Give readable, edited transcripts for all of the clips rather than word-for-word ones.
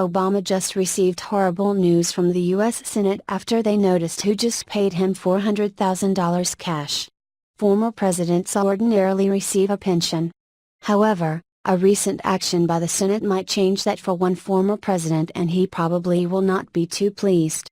Obama just received horrible news from the U.S. Senate after they noticed who just paid him $400,000 cash. Former presidents ordinarily receive a pension. However, a recent action by the Senate might change that for one former president, and he probably will not be too pleased.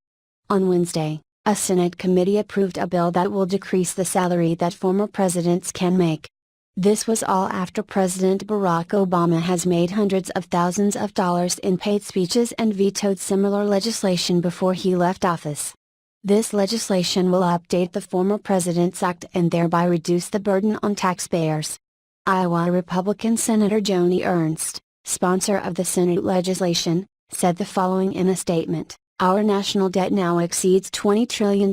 On Wednesday, a Senate committee approved a bill that will decrease the salary that former presidents can make. This was all after President Barack Obama has made hundreds of thousands of dollars in paid speeches and vetoed similar legislation before he left office. This legislation will update the Former Presidents Act and thereby reduce the burden on taxpayers. Iowa Republican Senator Joni Ernst, sponsor of the Senate legislation, said the following in a statement: "Our national debt now exceeds $20 trillion.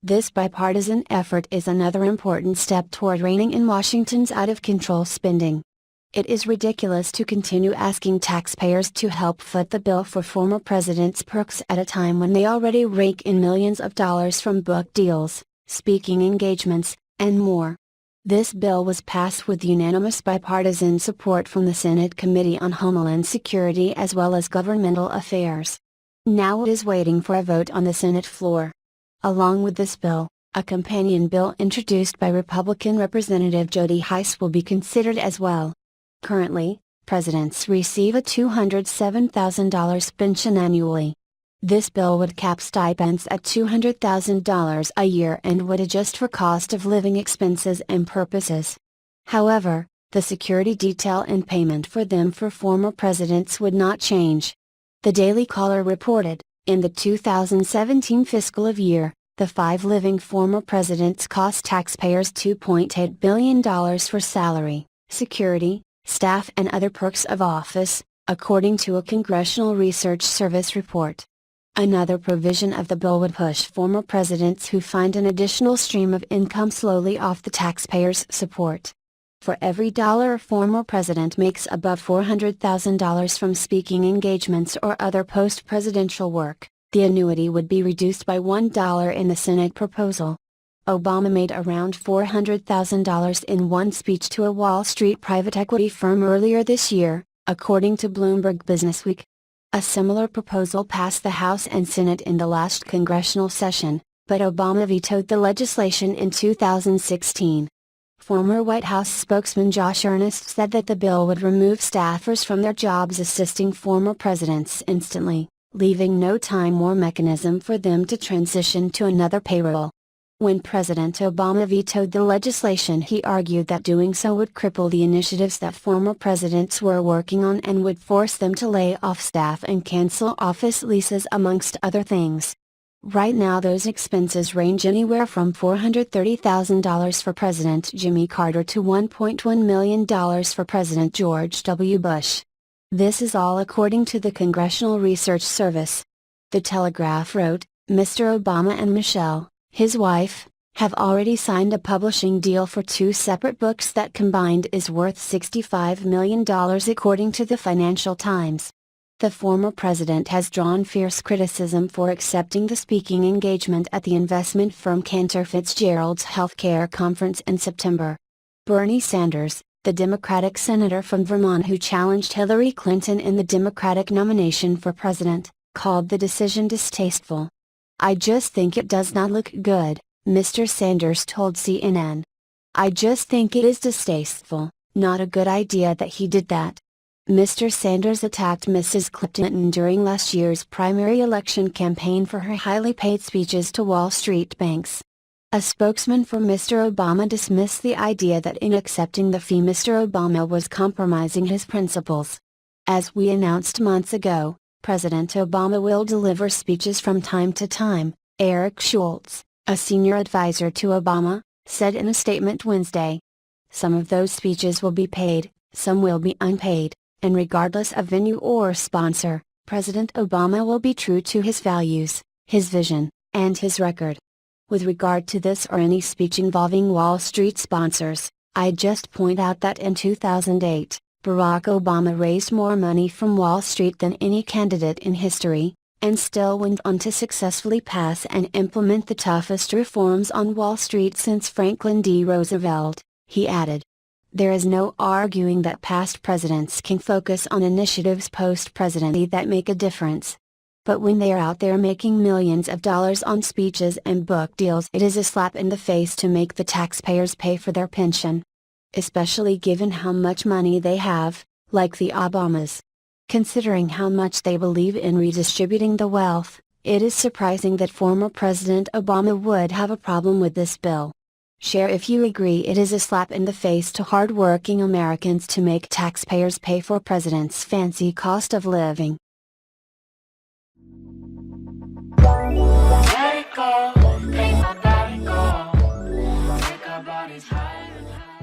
This bipartisan effort is another important step toward reining in Washington's out-of-control spending. It is ridiculous to continue asking taxpayers to help foot the bill for former presidents' perks at a time when they already rake in millions of dollars from book deals, speaking engagements, and more." This bill was passed with unanimous bipartisan support from the Senate Committee on Homeland Security as well as Governmental Affairs. Now it is waiting for a vote on the Senate floor. Along with this bill, a companion bill introduced by Republican Representative Jody Hice will be considered as well. Currently, presidents receive a $207,000 pension annually. This bill would cap stipends at $200,000 a year and would adjust for cost of living expenses and purposes. However, the security detail and payment for them for former presidents would not change. The Daily Caller reported, in the 2017 fiscal year, the 5 living former presidents cost taxpayers $2.8 billion for salary, security, staff and other perks of office, according to a Congressional Research Service report. Another provision of the bill would push former presidents who find an additional stream of income slowly off the taxpayers' support. For every dollar a former president makes above $400,000 from speaking engagements or other post-presidential work, the annuity would be reduced by $1 in the Senate proposal. Obama made around $400,000 in one speech to a Wall Street private equity firm earlier this year, according to Bloomberg Businessweek. A similar proposal passed the House and Senate in the last congressional session, but Obama vetoed the legislation in 2016. Former White House spokesman Josh Earnest said that the bill would remove staffers from their jobs assisting former presidents instantly, leaving no time or mechanism for them to transition to another payroll. When President Obama vetoed the legislation, he argued that doing so would cripple the initiatives that former presidents were working on and would force them to lay off staff and cancel office leases, amongst other things. Right now those expenses range anywhere from $430,000 for President Jimmy Carter to $1.1 million for President George W. Bush. This is all according to the Congressional Research Service. The Telegraph wrote, Mr. Obama and Michelle, his wife, have already signed a publishing deal for 2 separate books that combined is worth $65 million according to the Financial Times. The former president has drawn fierce criticism for accepting the speaking engagement at the investment firm Cantor Fitzgerald's healthcare conference in September. Bernie Sanders, the Democratic senator from Vermont who challenged Hillary Clinton in the Democratic nomination for president, called the decision distasteful. "I just think it does not look good," Mr. Sanders told CNN. "I just think it is distasteful, not a good idea that he did that." Mr. Sanders attacked Mrs. Clinton during last year's primary election campaign for her highly paid speeches to Wall Street banks. A spokesman for Mr. Obama dismissed the idea that in accepting the fee Mr. Obama was compromising his principles. As we announced months ago, President Obama will deliver speeches from time to time, Eric Schultz, a senior advisor to Obama, said in a statement Wednesday. Some of those speeches will be paid, some will be unpaid, and regardless of venue or sponsor, President Obama will be true to his values, his vision, and his record. With regard to this or any speech involving Wall Street sponsors, I just point out that in 2008, Barack Obama raised more money from Wall Street than any candidate in history, and still went on to successfully pass and implement the toughest reforms on Wall Street since Franklin D. Roosevelt, he added. There is no arguing that past presidents can focus on initiatives post-presidency that make a difference. But when they are out there making millions of dollars on speeches and book deals, it is a slap in the face to make the taxpayers pay for their pension. Especially given how much money they have, like the Obamas. Considering how much they believe in redistributing the wealth, it is surprising that former President Obama would have a problem with this bill. Share if you agree it is a slap in the face to hard-working Americans to make taxpayers pay for presidents' fancy cost of living. Let it go, make my body go, make our bodies higher and higher.